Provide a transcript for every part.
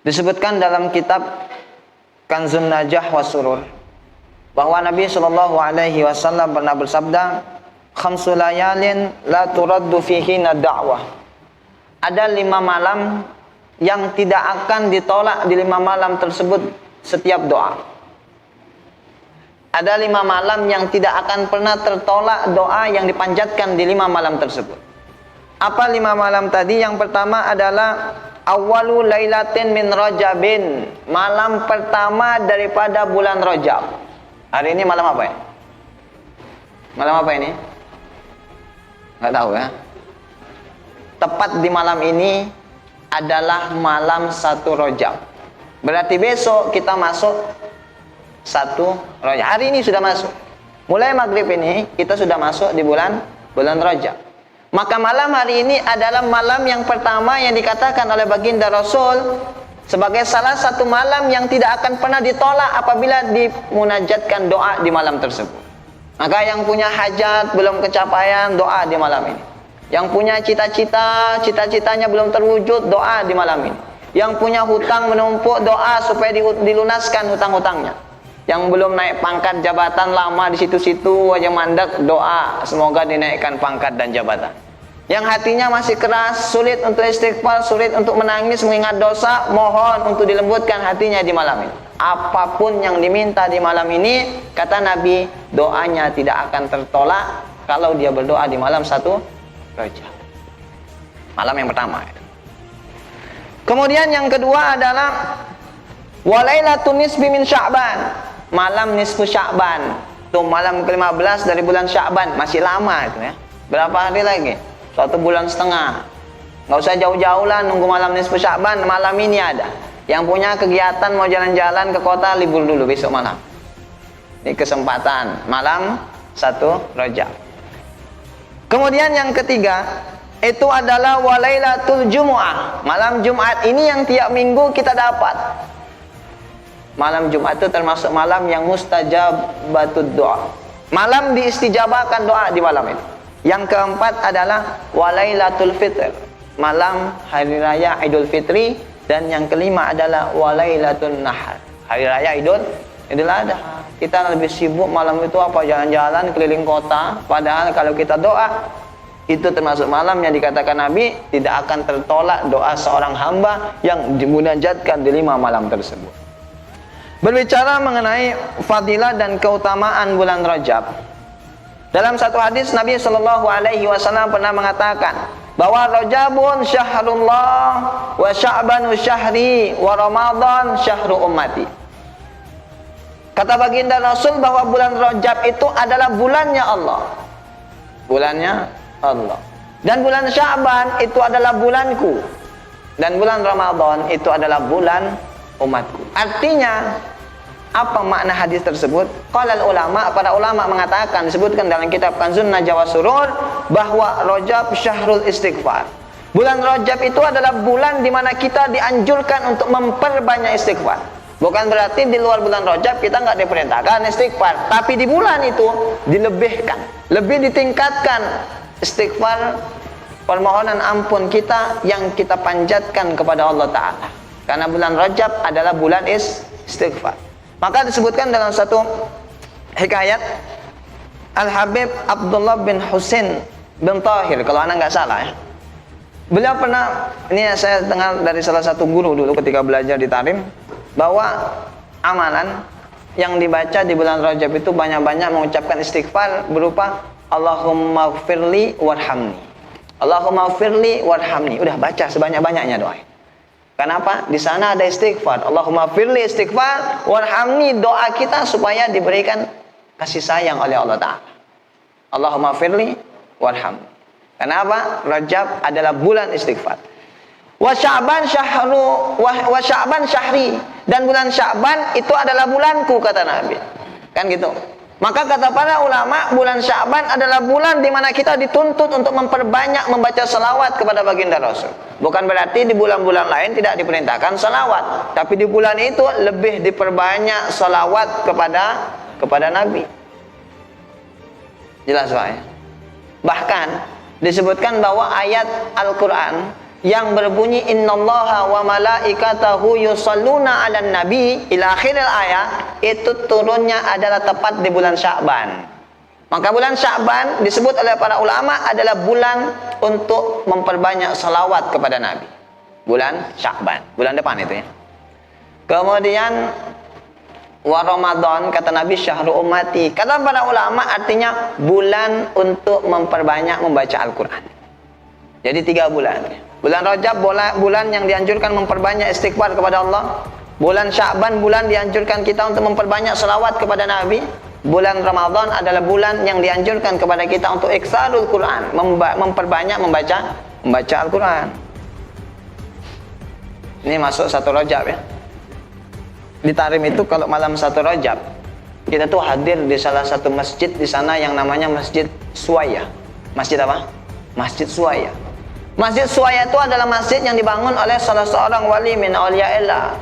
Disebutkan dalam kitab Kanzun Najah wa Surur bahwa Nabi Shallallahu Alaihi Wasallam pernah bersabda, "Khamsu layalin la turaddu fihinna da'wah." Ada 5 malam yang tidak akan ditolak di 5 malam tersebut setiap doa. Ada 5 malam yang tidak akan pernah tertolak doa yang dipanjatkan di 5 malam tersebut. Apa 5 malam tadi? Yang pertama adalah awwalu lailatin min Rajabin, malam pertama daripada bulan Rajab. Hari ini malam apa ya? Malam apa ini? Nggak tahu ya. Tepat di malam ini adalah malam 1 Rajab. Berarti besok kita masuk 1 Rajab. Hari ini sudah masuk. Mulai maghrib ini kita sudah masuk di bulan Rajab. Maka malam hari ini adalah malam yang pertama yang dikatakan oleh baginda Rasul sebagai salah satu malam yang tidak akan pernah ditolak apabila dimunajatkan doa di malam tersebut. Maka yang punya hajat belum kecapaian, doa di malam ini. Yang punya cita-cita, cita-citanya belum terwujud, doa di malam ini. Yang punya hutang menumpuk, doa supaya dilunaskan hutang-hutangnya. Yang belum naik pangkat jabatan, lama di situ-situ aja mandek, doa semoga dinaikkan pangkat dan jabatan. Yang hatinya masih keras, sulit untuk istighfar, sulit untuk menangis mengingat dosa, mohon untuk dilembutkan hatinya di malam ini. Apapun yang diminta di malam ini, kata Nabi, doanya tidak akan tertolak kalau dia berdoa di malam 1 Rajab. Malam yang pertama. Kemudian yang kedua adalah walailatun nisfi min Sya'ban, malam nisfu Sya'ban. Itu malam ke-15 dari bulan Sya'ban, masih lama itu ya. Berapa hari lagi? 1 bulan setengah. Nggak usah jauh-jauh lah nunggu malam nisfu Sya'ban, malam ini ada. Yang punya kegiatan mau jalan-jalan ke kota, libur dulu besok malam. Ini kesempatan malam 1 Rajab. Kemudian yang ketiga itu adalah walailatul Jumu'ah, malam Jumat. Ini yang tiap minggu kita dapat. Malam Jumat itu termasuk malam yang mustajabatud doa. Malam diistijabahkan doa di malam itu. Yang keempat adalah walailatul fitr, malam hari raya Idul Fitri. Dan yang kelima adalah walailatul nahar, hari raya Idul Adha. Kita lebih sibuk malam itu apa? Jalan-jalan keliling kota. Padahal kalau kita doa, itu termasuk malam yang dikatakan Nabi tidak akan tertolak doa seorang hamba yang dimunajatkan di 5 malam tersebut. Berbicara mengenai fadilah dan keutamaan bulan Rajab, dalam satu hadis Nabi Shallallahu Alaihi Wasallam pernah mengatakan bahwa Rajabun syahrullah wa Sya'banu syahri wa Ramadan syahru ummati. Kata baginda Rasul bahwa bulan Rajab itu adalah bulannya Allah. Bulannya Allah. Dan bulan Sya'ban itu adalah bulanku. Dan bulan Ramadan itu adalah bulan umatku. Artinya apa makna hadis tersebut? Qalal ulama, para ulama mengatakan, disebutkan dalam kitab Kanzun Najah wa Surur bahwa Rajab syahrul istighfar. Bulan Rajab itu adalah bulan di mana kita dianjurkan untuk memperbanyak istighfar. Bukan berarti di luar bulan Rajab kita nggak diperintahkan istighfar, tapi di bulan itu dilebihkan, lebih ditingkatkan istighfar, permohonan ampun kita yang kita panjatkan kepada Allah Ta'ala. Karena bulan Rajab adalah bulan istighfar. Maka disebutkan dalam satu hikayat, Al-Habib Abdullah bin Husain bin Tahir, kalau anak nggak salah ya. Beliau pernah, ini saya dengar dari salah satu guru dulu ketika belajar di Tarim, bahwa amalan yang dibaca di bulan Rajab itu banyak-banyak mengucapkan istighfar berupa Allahumma gfirli warhamni, Allahumma gfirli warhamni. Udah baca sebanyak-banyaknya doa. Kenapa? Di sana ada istighfar. Allahumma firli istighfar warhamni, doa kita supaya diberikan kasih sayang oleh Allah Ta'ala. Allahumma firli warhamni. Kenapa? Rajab adalah bulan istighfar. Wa Sya'ban syahri, dan bulan Sya'ban itu adalah bulanku, kata Nabi. Kan gitu. Maka kata para ulama, bulan Sya'ban adalah bulan di mana kita dituntut untuk memperbanyak membaca salawat kepada baginda Rasul. Bukan berarti di bulan-bulan lain tidak diperintahkan salawat, tapi di bulan itu lebih diperbanyak salawat kepada Nabi. Jelas Pak ya? Bahkan disebutkan bahwa ayat Al-Quran yang berbunyi innallaha wa malaikatahu yusalluna 'alan nabi ila akhir ayat itu turunnya adalah tepat di bulan Sya'ban. Maka bulan Sya'ban disebut oleh para ulama adalah bulan untuk memperbanyak salawat kepada Nabi. Bulan Sya'ban, bulan depan itu ya. Kemudian wa Ramadan, kata Nabi syahrul ummati. Kata para ulama artinya bulan untuk memperbanyak membaca Al-Quran. Jadi 3 bulan. Bulan Rajab bulan yang dianjurkan memperbanyak istighfar kepada Allah. Bulan Sya'ban bulan dianjurkan kita untuk memperbanyak selawat kepada Nabi. Bulan Ramadan adalah bulan yang dianjurkan kepada kita untuk iksarul Quran, memperbanyak membaca Al-Quran. Ini masuk 1 Rajab ya. Di Tarim itu kalau malam 1 Rajab kita tuh hadir di salah satu masjid di sana yang namanya Masjid Suwaya. Masjid apa? Masjid Suwaya. Masjid Suwaya itu adalah masjid yang dibangun oleh salah seorang wali min awliyaillah,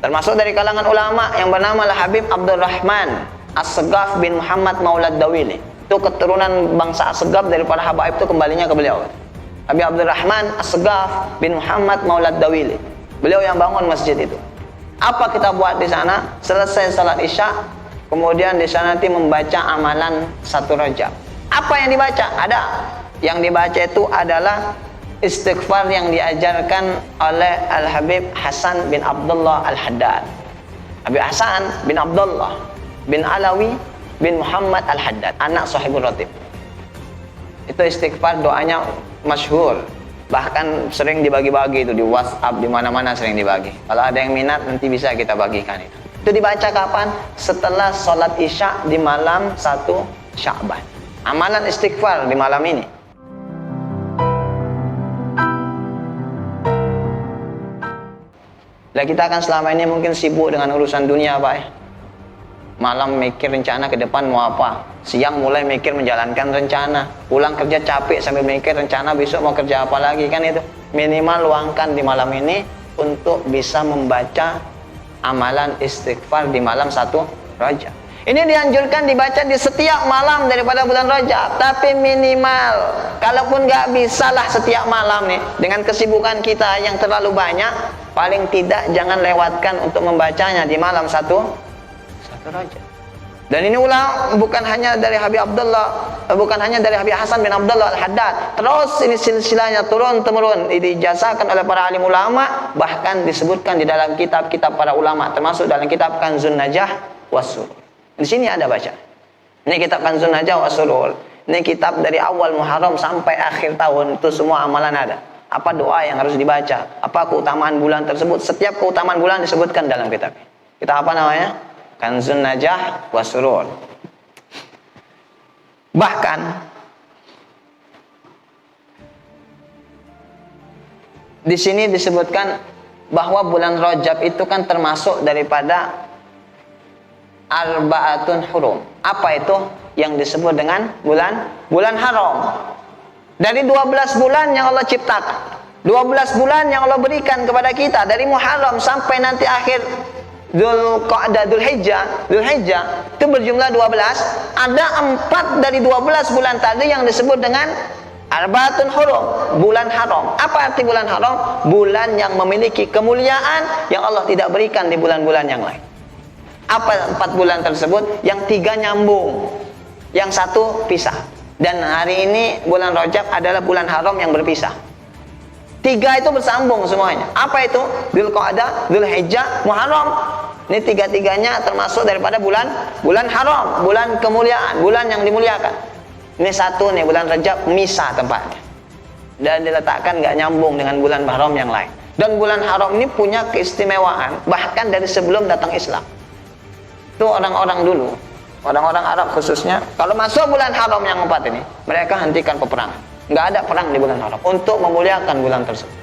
termasuk dari kalangan ulama yang bernama Habib Abdurrahman As-Segaf bin Muhammad Maulad Dawili. Itu keturunan bangsa As-Segaf dari para habaib itu kembalinya ke beliau. Habib Abdurrahman As-Segaf bin Muhammad Maulad Dawili. Beliau yang bangun masjid itu. Apa kita buat di sana? Selesai salat Isya, kemudian di sana nanti membaca amalan 1 Rajab. Apa yang dibaca? Ada. Yang dibaca itu adalah istighfar yang diajarkan oleh Al-Habib Hasan bin Abdullah Al-Haddad. Habib Hasan bin Abdullah bin Alawi bin Muhammad Al-Haddad, anak Sahibul Ratib. Itu istighfar, doanya masyhur. Bahkan sering dibagi-bagi itu di WhatsApp, di mana-mana sering dibagi. Kalau ada yang minat nanti bisa kita bagikan itu. Itu dibaca kapan? Setelah sholat Isya di malam 1 Sya'ban. Amalan istighfar di malam ini. Lah kita akan selama ini mungkin sibuk dengan urusan dunia, Pak ya. Malam mikir rencana ke depan mau apa, siang mulai mikir menjalankan rencana, pulang kerja capek sambil mikir rencana besok mau kerja apa lagi, kan itu. Minimal luangkan di malam ini untuk bisa membaca amalan istighfar di malam 1 Rajab. Ini dianjurkan dibaca di setiap malam daripada bulan Rajab, tapi minimal kalaupun nggak bisa lah setiap malam nih, dengan kesibukan kita yang terlalu banyak, paling tidak jangan lewatkan untuk membacanya di malam 1 Rajab. Dan ini ulang bukan hanya dari Habib Hasan bin Abdullah Al-Haddad. Terus ini silsilahnya turun temurun, dijazakan oleh para alim ulama, bahkan disebutkan di dalam kitab-kitab para ulama, termasuk dalam kitab Kanzun Najah was-Surur. Di sini ada baca. Ini kitab Kanzun Najah was-Surur. Ini kitab dari awal Muharram sampai akhir tahun, itu semua amalan ada. Apa doa yang harus dibaca? Apa keutamaan bulan tersebut? Setiap keutamaan bulan disebutkan dalam kitab. Kitab apa namanya? Kanzun Najah was-Surur. Bahkan di sini disebutkan bahwa bulan Rajab itu kan termasuk daripada arba'atun hurum. Apa itu yang disebut dengan bulan haram? Dari 12 bulan yang Allah ciptakan, 12 bulan yang Allah berikan kepada kita, dari Muharram sampai nanti akhir Dzulqa'dah, Dzulhijjah itu berjumlah 12. Ada 4 dari 12 bulan tadi yang disebut dengan Arba'atun Hurum, bulan haram. Apa arti bulan haram? Bulan yang memiliki kemuliaan yang Allah tidak berikan di bulan-bulan yang lain. Apa 4 bulan tersebut? Yang 3 nyambung, yang 1 pisah. Dan hari ini bulan Rajab adalah bulan haram yang berpisah. 3 itu bersambung semuanya. Apa itu? Dzulqa'dah, Dzulhijjah, Muharram. Ini 3-3-nya termasuk daripada bulan haram, bulan kemuliaan, bulan yang dimuliakan. Ini 1 nih, bulan Rajab misah tempatnya. Dan diletakkan nggak nyambung dengan bulan haram yang lain. Dan bulan haram ini punya keistimewaan bahkan dari sebelum datang Islam. Itu orang-orang dulu, orang-orang Arab khususnya, kalau masuk bulan haram yang 4 ini, mereka hentikan peperangan. Nggak ada perang di bulan haram untuk memuliakan bulan tersebut.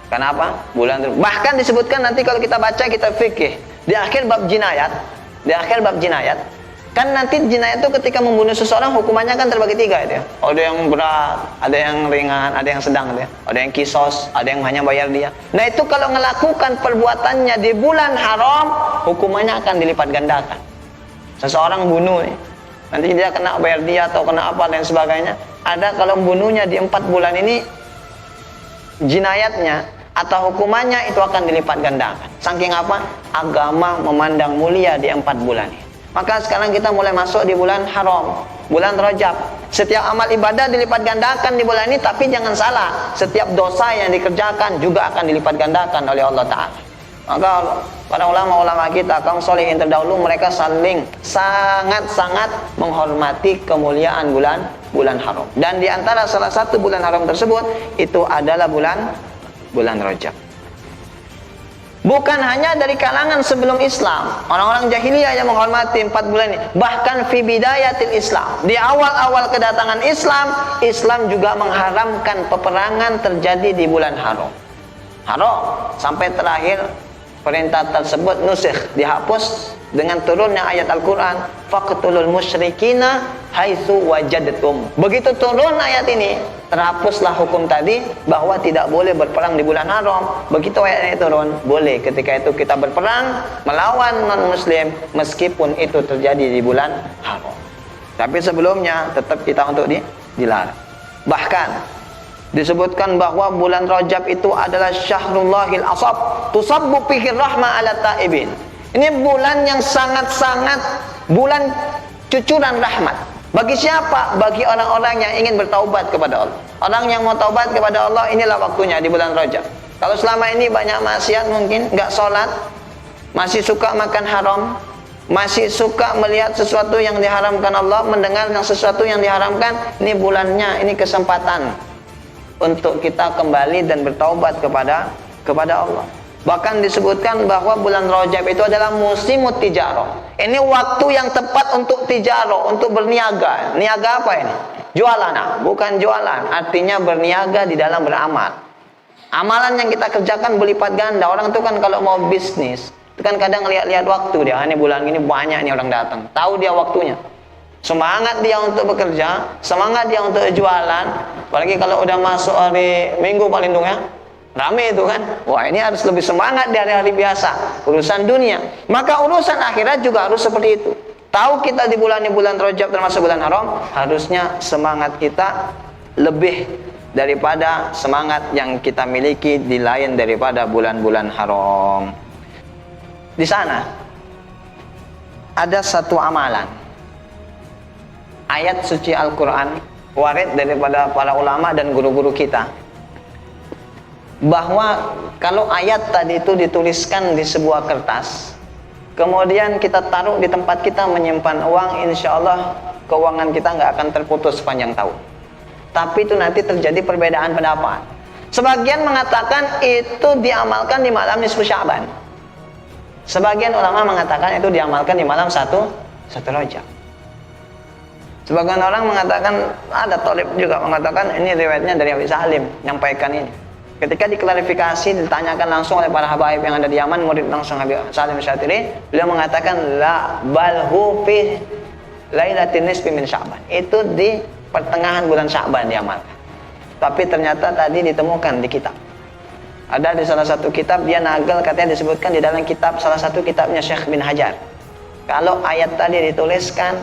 Kenapa? Bahkan disebutkan nanti kalau kita baca kita fikih di akhir bab jinayat, kan nanti jinayat itu ketika membunuh seseorang hukumannya kan terbagi 3 itu ya. Ada yang berat, ada yang ringan, ada yang sedang gitu ya. Ada yang kisos, ada yang hanya bayar dia. Nah itu kalau melakukan perbuatannya di bulan haram, hukumannya akan dilipat gandakan. Seseorang bunuh nih, nanti dia kena bayar dia atau kena apa dan sebagainya. Ada kalau bunuhnya di 4 bulan ini jinayatnya atau hukumannya itu akan dilipat gandakan. Saking apa? Agama memandang mulia di 4 bulan ini. Maka sekarang kita mulai masuk di bulan haram, bulan Rajab. Setiap amal ibadah dilipat gandakan di bulan ini, tapi jangan salah, setiap dosa yang dikerjakan juga akan dilipat gandakan oleh Allah Ta'ala. Maka para ulama-ulama kita, kaum solehin terdahulu, mereka saling sangat-sangat menghormati kemuliaan bulan haram. Dan di antara salah satu bulan haram tersebut itu adalah bulan Rajab. Bukan hanya dari kalangan sebelum Islam, orang-orang jahiliyah yang menghormati 4 bulan ini. Bahkan fi bidayatil Islam, di awal-awal kedatangan Islam, Islam juga mengharamkan peperangan terjadi di bulan haram. Sampai terakhir perintah tersebut nusikh, dihapus dengan turunnya ayat Al-Quran, faqtulul musyrikina haitsu wajadtum. Begitu turun ayat ini, terhapuslah hukum tadi bahwa tidak boleh berperang di bulan haram. Begitu ayat ini turun, boleh ketika itu kita berperang melawan non-muslim meskipun itu terjadi di bulan haram. Tapi sebelumnya tetap kita untuk dilarang. Bahkan disebutkan bahwa bulan Rajab itu adalah Syahrullahil Asab, tusabbu fihi rahmah ala taibin. Ini bulan yang sangat-sangat bulan cucuran rahmat. Bagi siapa? Bagi orang-orang yang ingin bertaubat kepada Allah. Orang yang mau taubat kepada Allah, inilah waktunya di bulan Rajab. Kalau selama ini banyak maksiat, mungkin nggak sholat, masih suka makan haram, masih suka melihat sesuatu yang diharamkan Allah, mendengar sesuatu yang diharamkan, ini bulannya, ini kesempatan untuk kita kembali dan bertaubat kepada Allah. Bahkan disebutkan bahwa bulan Rajab itu adalah musim tijarah. Ini waktu yang tepat untuk tijarah, untuk berniaga. Niaga apa ini? Jualan. Nah, bukan jualan, artinya berniaga di dalam beramal. Amalan yang kita kerjakan berlipat ganda. Orang itu kan kalau mau bisnis, itu kan kadang lihat-lihat waktu dia. Ini bulan ini banyak nih orang datang. Tahu dia waktunya. Semangat dia untuk bekerja, semangat dia untuk jualan. Apalagi kalau udah masuk hari Minggu paling ya, rame itu kan. Wah, ini harus lebih semangat dari hari biasa. Urusan dunia. Maka urusan akhirat juga harus seperti itu. Tahu kita di bulan Rajab termasuk bulan haram, harusnya semangat kita lebih daripada semangat yang kita miliki di lain daripada bulan-bulan haram. Di sana ada satu amalan, ayat suci Al-Quran warid daripada para ulama dan guru-guru kita, bahwa kalau ayat tadi itu dituliskan di sebuah kertas, kemudian kita taruh di tempat kita menyimpan uang, insya Allah keuangan kita nggak akan terputus sepanjang tahun. Tapi itu nanti terjadi perbedaan pendapat. Sebagian mengatakan itu diamalkan di malam nisfu Sya'ban. Sebagian ulama mengatakan itu diamalkan di malam satu Rajab. Sebagian orang mengatakan, ada tolib juga mengatakan ini riwayatnya dari Abi Salim, nyampaikan ini. Ketika diklarifikasi, ditanyakan langsung oleh para habaib yang ada di Yaman, murid langsung Abi Salim Syatiri, beliau mengatakan la balhu fi lailatin nisfi min Sya'ban. Itu di pertengahan bulan Sya'ban diamalkan. Tapi ternyata tadi ditemukan di kitab. Ada di salah satu kitab, dia nagal, katanya disebutkan di dalam kitab, salah satu kitabnya Syekh bin Hajar. Kalau ayat tadi dituliskan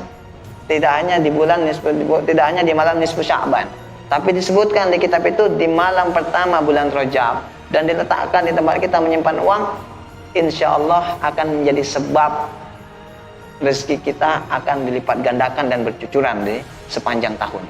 tidak hanya di tidak hanya di malam nisfu Sya'ban, tapi disebutkan di kitab itu di malam pertama bulan Rajab, dan diletakkan di tempat kita menyimpan uang, insya Allah akan menjadi sebab rezeki kita akan dilipat gandakan dan bercucuran di sepanjang tahun.